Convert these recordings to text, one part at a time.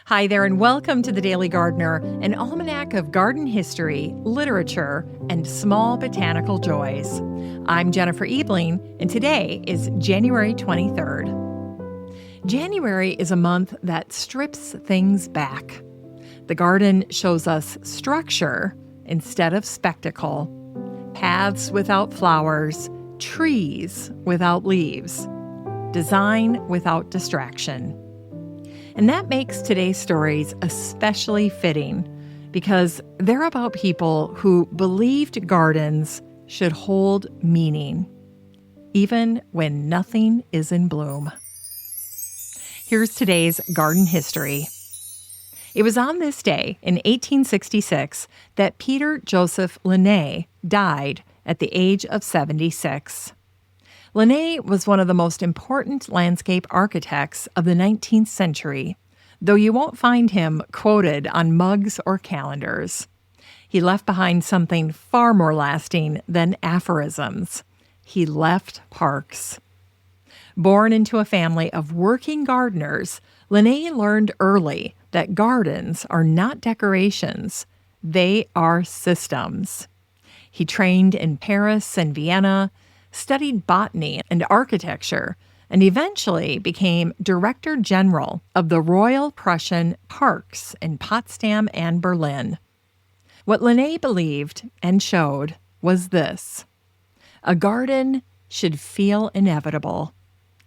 Hi there, and welcome to The Daily Gardener, an almanac of garden history, literature, and small botanical joys. I'm Jennifer Ebling, and today is January 23rd. January is a month that strips things back. The garden shows us structure instead of spectacle, paths without flowers, trees without leaves, design without distraction. And that makes today's stories especially fitting because they're about people who believed gardens should hold meaning, even when nothing is in bloom. Here's today's garden history. It was on this day in 1866 that Peter Joseph Lenné died at the age of 76. Lenné was one of the most important landscape architects of the 19th century, though you won't find him quoted on mugs or calendars. He left behind something far more lasting than aphorisms. He left parks. Born into a family of working gardeners, Lenné learned early that gardens are not decorations, they are systems. He trained in Paris and Vienna, studied botany and architecture, and eventually became Director General of the Royal Prussian Parks in Potsdam and Berlin. What Lenné believed and showed was this: a garden should feel inevitable,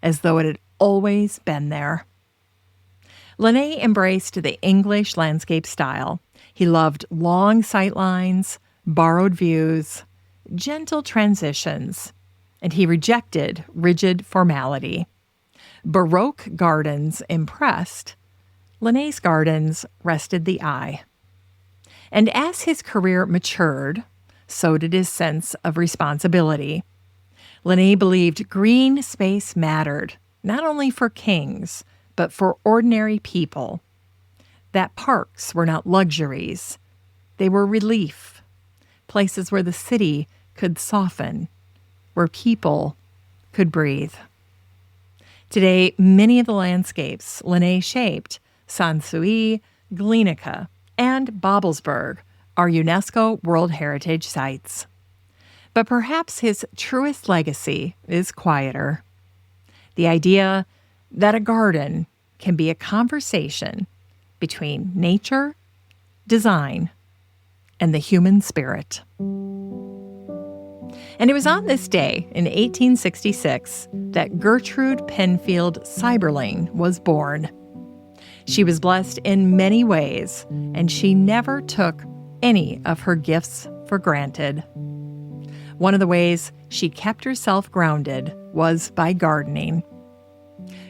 as though it had always been there. Lenné embraced the English landscape style. He loved long sightlines, borrowed views, gentle transitions, and he rejected rigid formality. Baroque gardens impressed. Lenné's gardens rested the eye. And as his career matured, so did his sense of responsibility. Lenné believed green space mattered, not only for kings, but for ordinary people. That parks were not luxuries. They were relief, places where the city could soften, where people could breathe. Today, many of the landscapes Lenné shaped, Sanssouci, Glienicke, and Babelsberg, are UNESCO World Heritage Sites. But perhaps his truest legacy is quieter. The idea that a garden can be a conversation between nature, design, and the human spirit. And it was on this day in 1866 that Gertrude Penfield Seiberling was born. She was blessed in many ways, and she never took any of her gifts for granted. One of the ways she kept herself grounded was by gardening.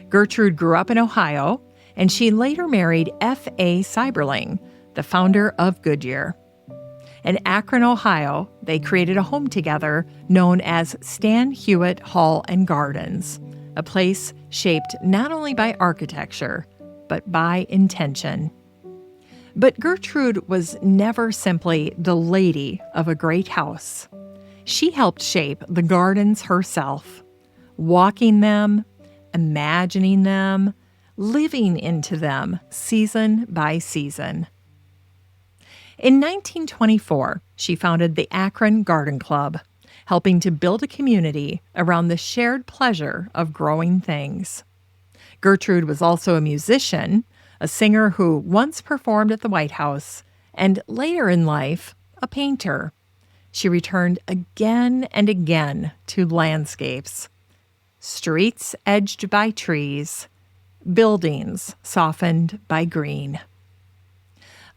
Gertrude grew up in Ohio, and she later married F.A. Seiberling, the founder of Goodyear. In Akron, Ohio, they created a home together known as Stan Hewitt Hall and Gardens, a place shaped not only by architecture, but by intention. But Gertrude was never simply the lady of a great house. She helped shape the gardens herself, walking them, imagining them, living into them season by season. In 1924, she founded the Akron Garden Club, helping to build a community around the shared pleasure of growing things. Gertrude was also a musician, a singer who once performed at the White House, and later in life, a painter. She returned again and again to landscapes, streets edged by trees, buildings softened by green.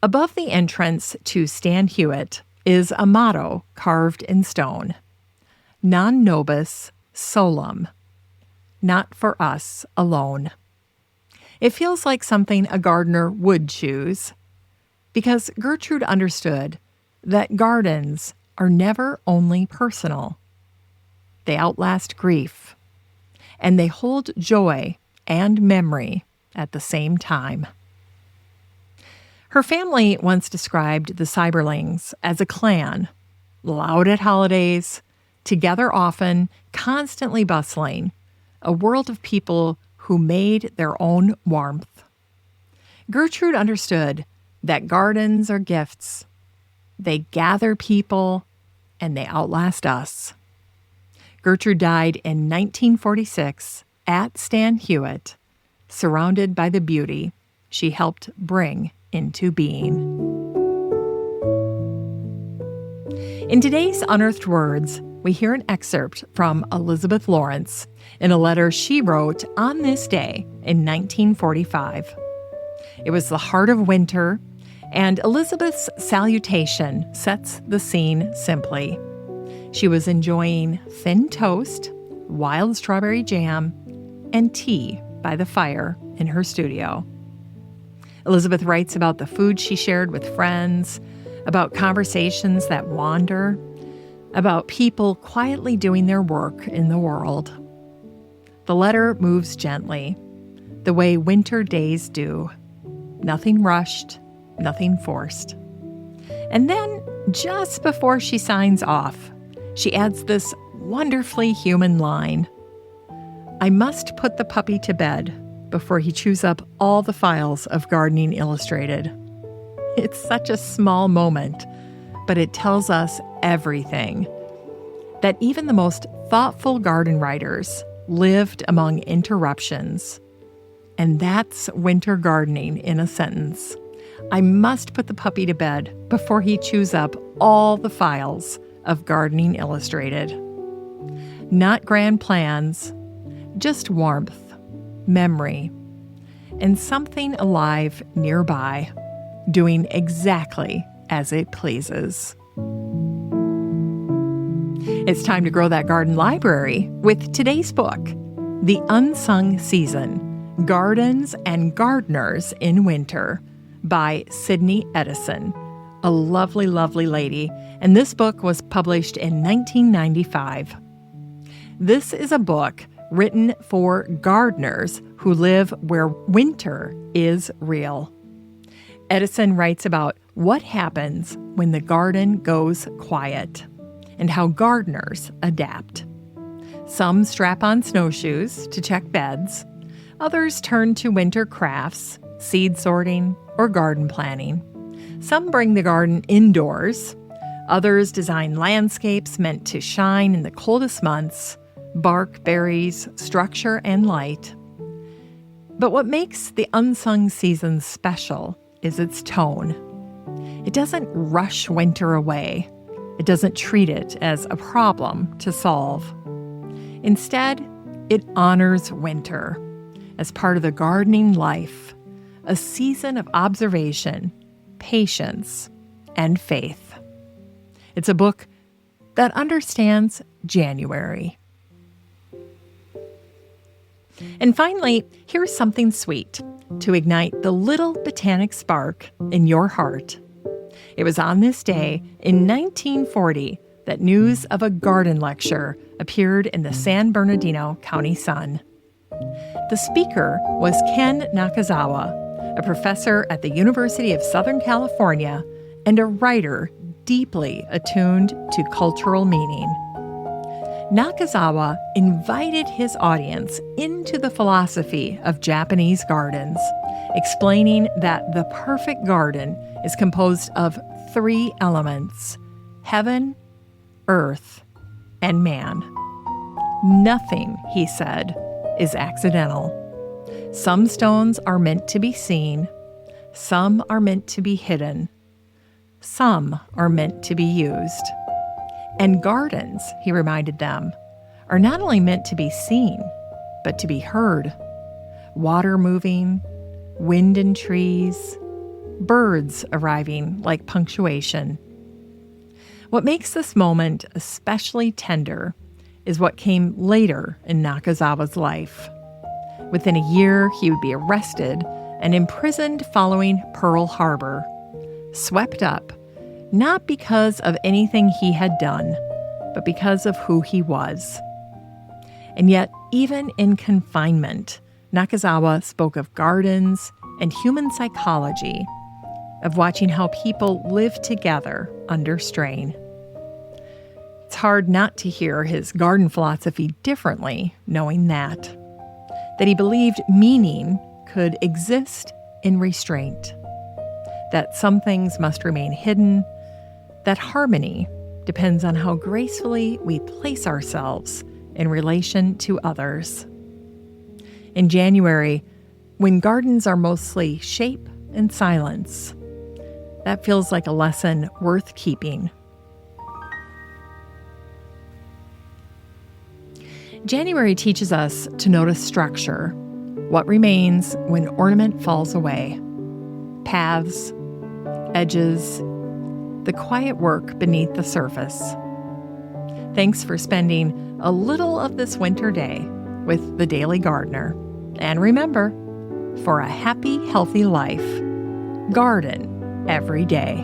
Above the entrance to Stan Hewitt is a motto carved in stone: Non nobis solum, not for us alone. It feels like something a gardener would choose, because Gertrude understood that gardens are never only personal. They outlast grief, and they hold joy and memory at the same time. Her family once described the Seiberlings as a clan, loud at holidays, together often, constantly bustling, a world of people who made their own warmth. Gertrude understood that gardens are gifts. They gather people, and they outlast us. Gertrude died in 1946 at Stan Hewitt, surrounded by the beauty she helped bring into being. In today's Unearthed Words, we hear an excerpt from Elizabeth Lawrence in a letter she wrote on this day in 1945. It was the heart of winter, and Elizabeth's salutation sets the scene simply. She was enjoying thin toast, wild strawberry jam, and tea by the fire in her studio. Elizabeth writes about the food she shared with friends, about conversations that wander, about people quietly doing their work in the world. The letter moves gently, the way winter days do. Nothing rushed, nothing forced. And then, just before she signs off, she adds this wonderfully human line. I must put the puppy to bed before he chews up all the files of Gardening Illustrated. It's such a small moment, but it tells us everything. That even the most thoughtful garden writers lived among interruptions. And that's winter gardening in a sentence. I must put the puppy to bed before he chews up all the files of Gardening Illustrated. Not grand plans, just warmth, memory, and something alive nearby, doing exactly as it pleases. It's time to grow that garden library with today's book, The Unsung Season, Gardens and Gardeners in Winter, by Sydney Edison, a lovely, lovely lady, and this book was published in 1995. This is a book written for gardeners who live where winter is real. Edison writes about what happens when the garden goes quiet and how gardeners adapt. Some strap on snowshoes to check beds. Others turn to winter crafts, seed sorting, or garden planning. Some bring the garden indoors. Others design landscapes meant to shine in the coldest months, bark, berries, structure, and light. But what makes the unsung season special is its tone. It doesn't rush winter away. It doesn't treat it as a problem to solve. Instead, it honors winter as part of the gardening life, a season of observation, patience, and faith. It's a book that understands January. And finally, here's something sweet to ignite the little botanic spark in your heart. It was on this day in 1940 that news of a garden lecture appeared in the San Bernardino County Sun. The speaker was Ken Nakazawa, a professor at the University of Southern California and a writer deeply attuned to cultural meaning. Nakazawa invited his audience into the philosophy of Japanese gardens, explaining that the perfect garden is composed of 3 elements: heaven, earth, and man. Nothing, he said, is accidental. Some stones are meant to be seen, some are meant to be hidden, some are meant to be used. And gardens, he reminded them, are not only meant to be seen, but to be heard. Water moving, wind in trees, birds arriving like punctuation. What makes this moment especially tender is what came later in Nakazawa's life. Within a year, he would be arrested and imprisoned following Pearl Harbor, swept up, not because of anything he had done, but because of who he was. And yet, even in confinement, Nakazawa spoke of gardens and human psychology, of watching how people live together under strain. It's hard not to hear his garden philosophy differently, knowing that he believed meaning could exist in restraint, that some things must remain hidden, that harmony depends on how gracefully we place ourselves in relation to others. In January, when gardens are mostly shape and silence, that feels like a lesson worth keeping. January teaches us to notice structure, what remains when ornament falls away, paths, edges, the quiet work beneath the surface. Thanks for spending a little of this winter day with the Daily Gardener. And remember, for a happy, healthy life, garden every day.